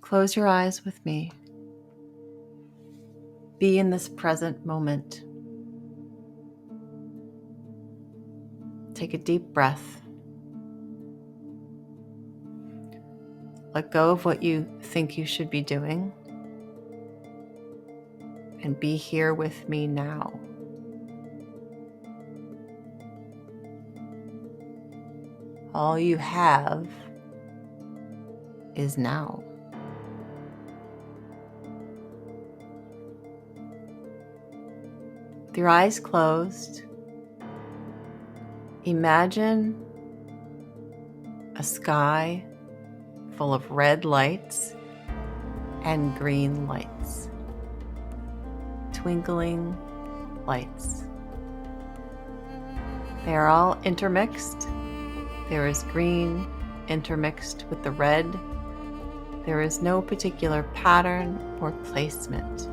Close your eyes with me. Be in this present moment. Take a deep breath. Let go of what you think you should be doing and be here with me now. All you have is now. With your eyes closed, imagine a sky full of red lights and green lights, twinkling lights. They are all intermixed. There is green intermixed with the red. There is no particular pattern or placement.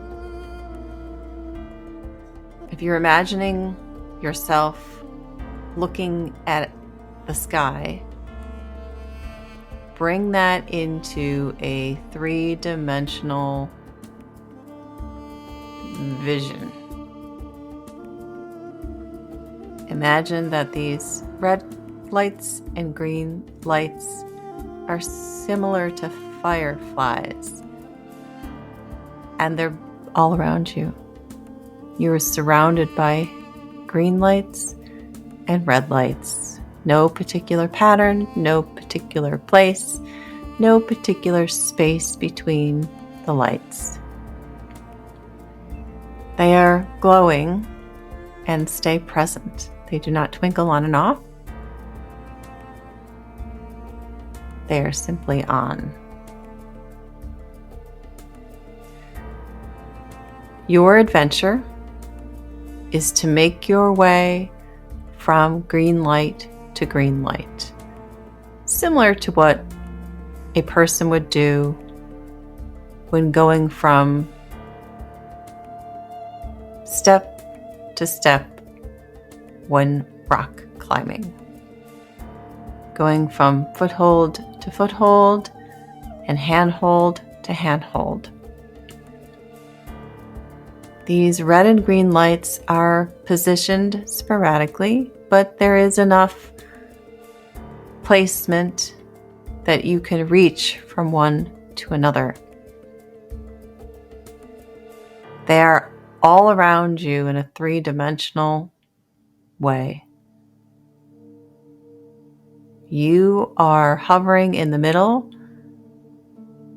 If you're imagining yourself looking at the sky, bring that into a 3-dimensional vision. Imagine that these red lights and green lights are similar to fireflies, and they're all around you. You are surrounded by green lights and red lights. No particular pattern, no particular place, no particular space between the lights. They are glowing and stay present. They do not twinkle on and off. They are simply on. Your adventure is to make your way from green light to green light, similar to what a person would do when going from step to step when rock climbing, going from foothold to foothold and handhold to handhold. These red and green lights are positioned sporadically, but there is enough placement that you can reach from one to another. They are all around you in a 3-dimensional way. You are hovering in the middle.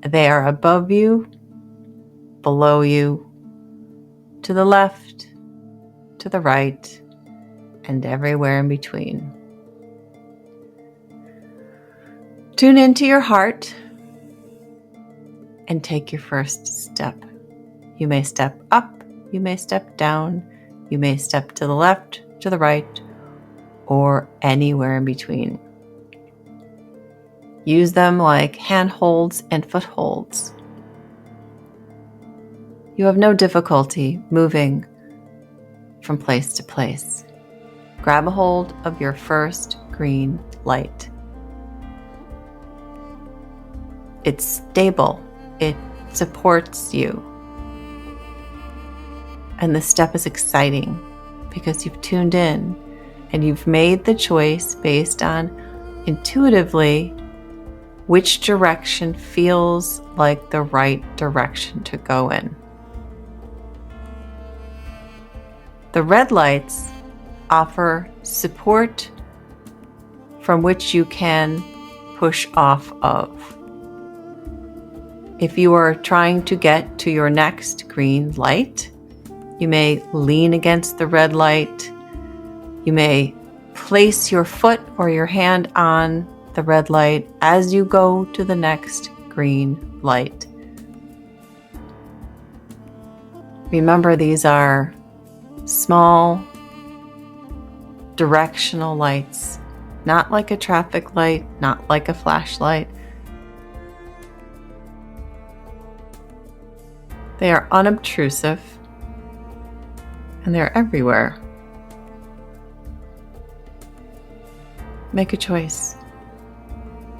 They are above you, below you, to the left, to the right, and everywhere in between. Tune into your heart and take your first step. You may step up, you may step down, you may step to the left, to the right, or anywhere in between. Use them like handholds and footholds. You have no difficulty moving from place to place. Grab a hold of your first green light. It's stable. It supports you. And the step is exciting because you've tuned in and you've made the choice based on intuitively which direction feels like the right direction to go in. The red lights offer support from which you can push off of. If you are trying to get to your next green light, you may lean against the red light. You may place your foot or your hand on the red light as you go to the next green light. Remember, these are small, directional lights, not like a traffic light, not like a flashlight. They are unobtrusive, and they're everywhere. Make a choice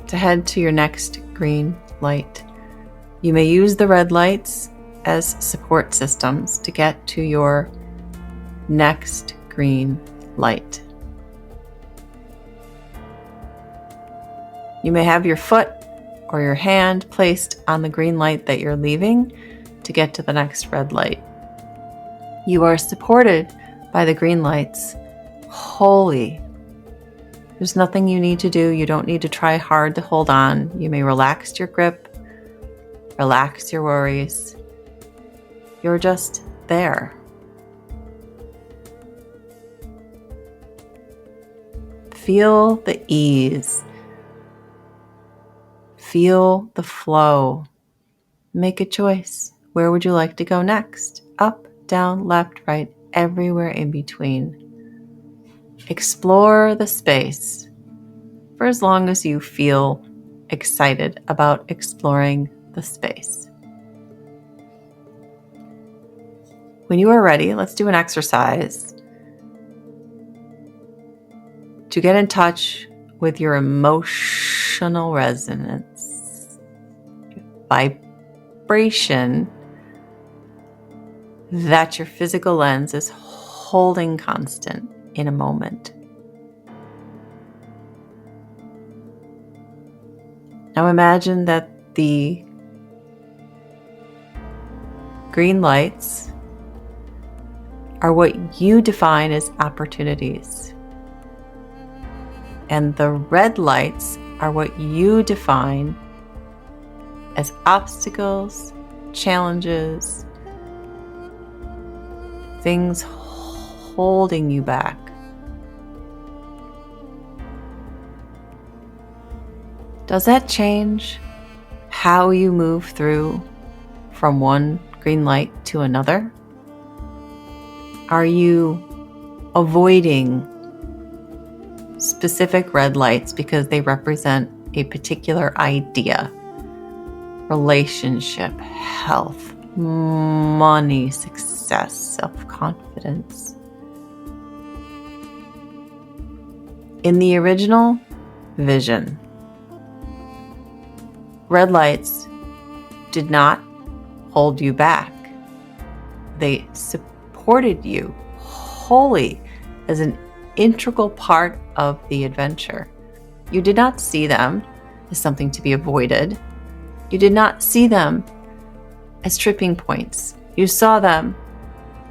to head to your next green light. You may use the red lights as support systems to get to your next green light. You may have your foot or your hand placed on the green light that you're leaving to get to the next red light. You are supported by the green lights wholly. There's nothing you need to do. You don't need to try hard to hold on. You may relax your grip, relax your worries. You're just there. Feel the ease. Feel the flow. Make a choice. Where would you like to go next? Up, down, left, right, everywhere in between. Explore the space for as long as you feel excited about exploring the space. When you are ready, let's do an exercise to get in touch with your emotional resonance, vibration that your physical lens is holding constant in a moment. Now imagine that the green lights are what you define as opportunities, and the red lights are what you define as obstacles, challenges, things holding you back. Does that change how you move through from one green light to another? Are you avoiding specific red lights because they represent a particular idea, relationship, health, money, success, self-confidence? In the original vision, red lights did not hold you back. They supported you wholly as an integral part of the adventure. You did not see them as something to be avoided. You did not see them as tripping points. You saw them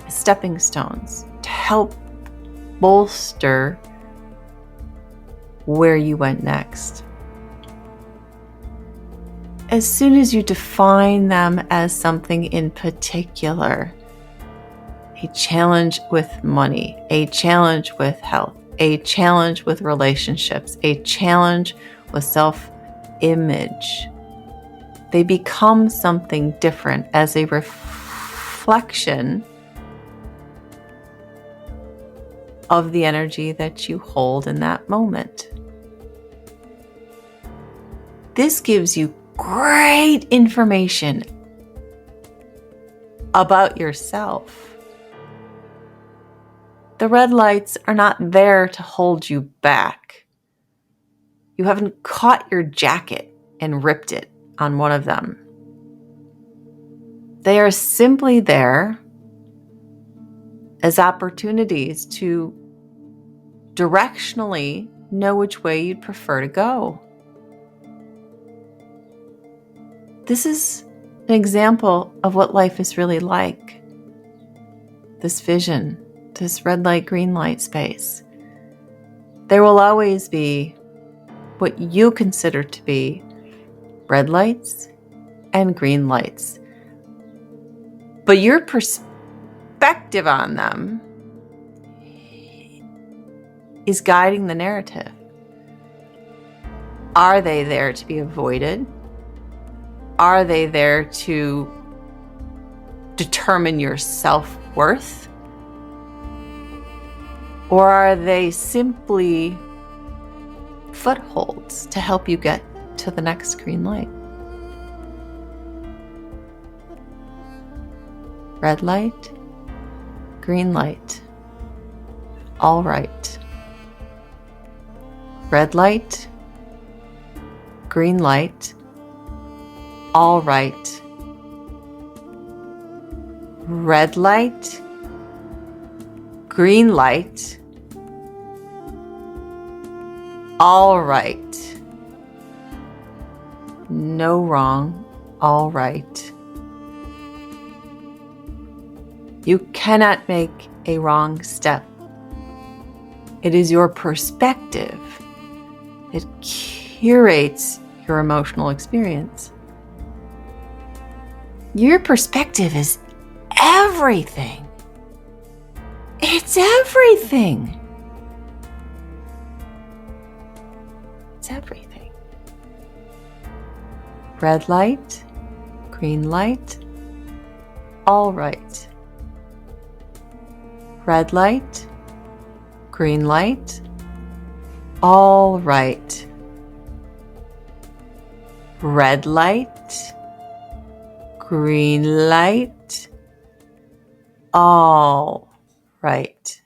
as stepping stones to help bolster where you went next. As soon as you define them as something in particular, a challenge with money, a challenge with health, a challenge with relationships, a challenge with self-image, they become something different as a reflection of the energy that you hold in that moment. This gives you great information about yourself. The red lights are not there to hold you back. You haven't caught your jacket and ripped it on one of them. They are simply there as opportunities to directionally know which way you'd prefer to go. This is an example of what life is really like. This vision, this red light, green light space. There will always be what you consider to be red lights and green lights. But your perspective on them is guiding the narrative. Are they there to be avoided? Are they there to determine your self-worth? Or are they simply footholds to help you get to the next green light? Red light, green light, all right. Red light, green light, all right. red light, green light, all right. No wrong, all right. You cannot make a wrong step. It is your perspective that curates your emotional experience. Your perspective is everything. It's everything. It's everything. Red light, green light, all right. Red light, green light, all right. Red light, green light, all right.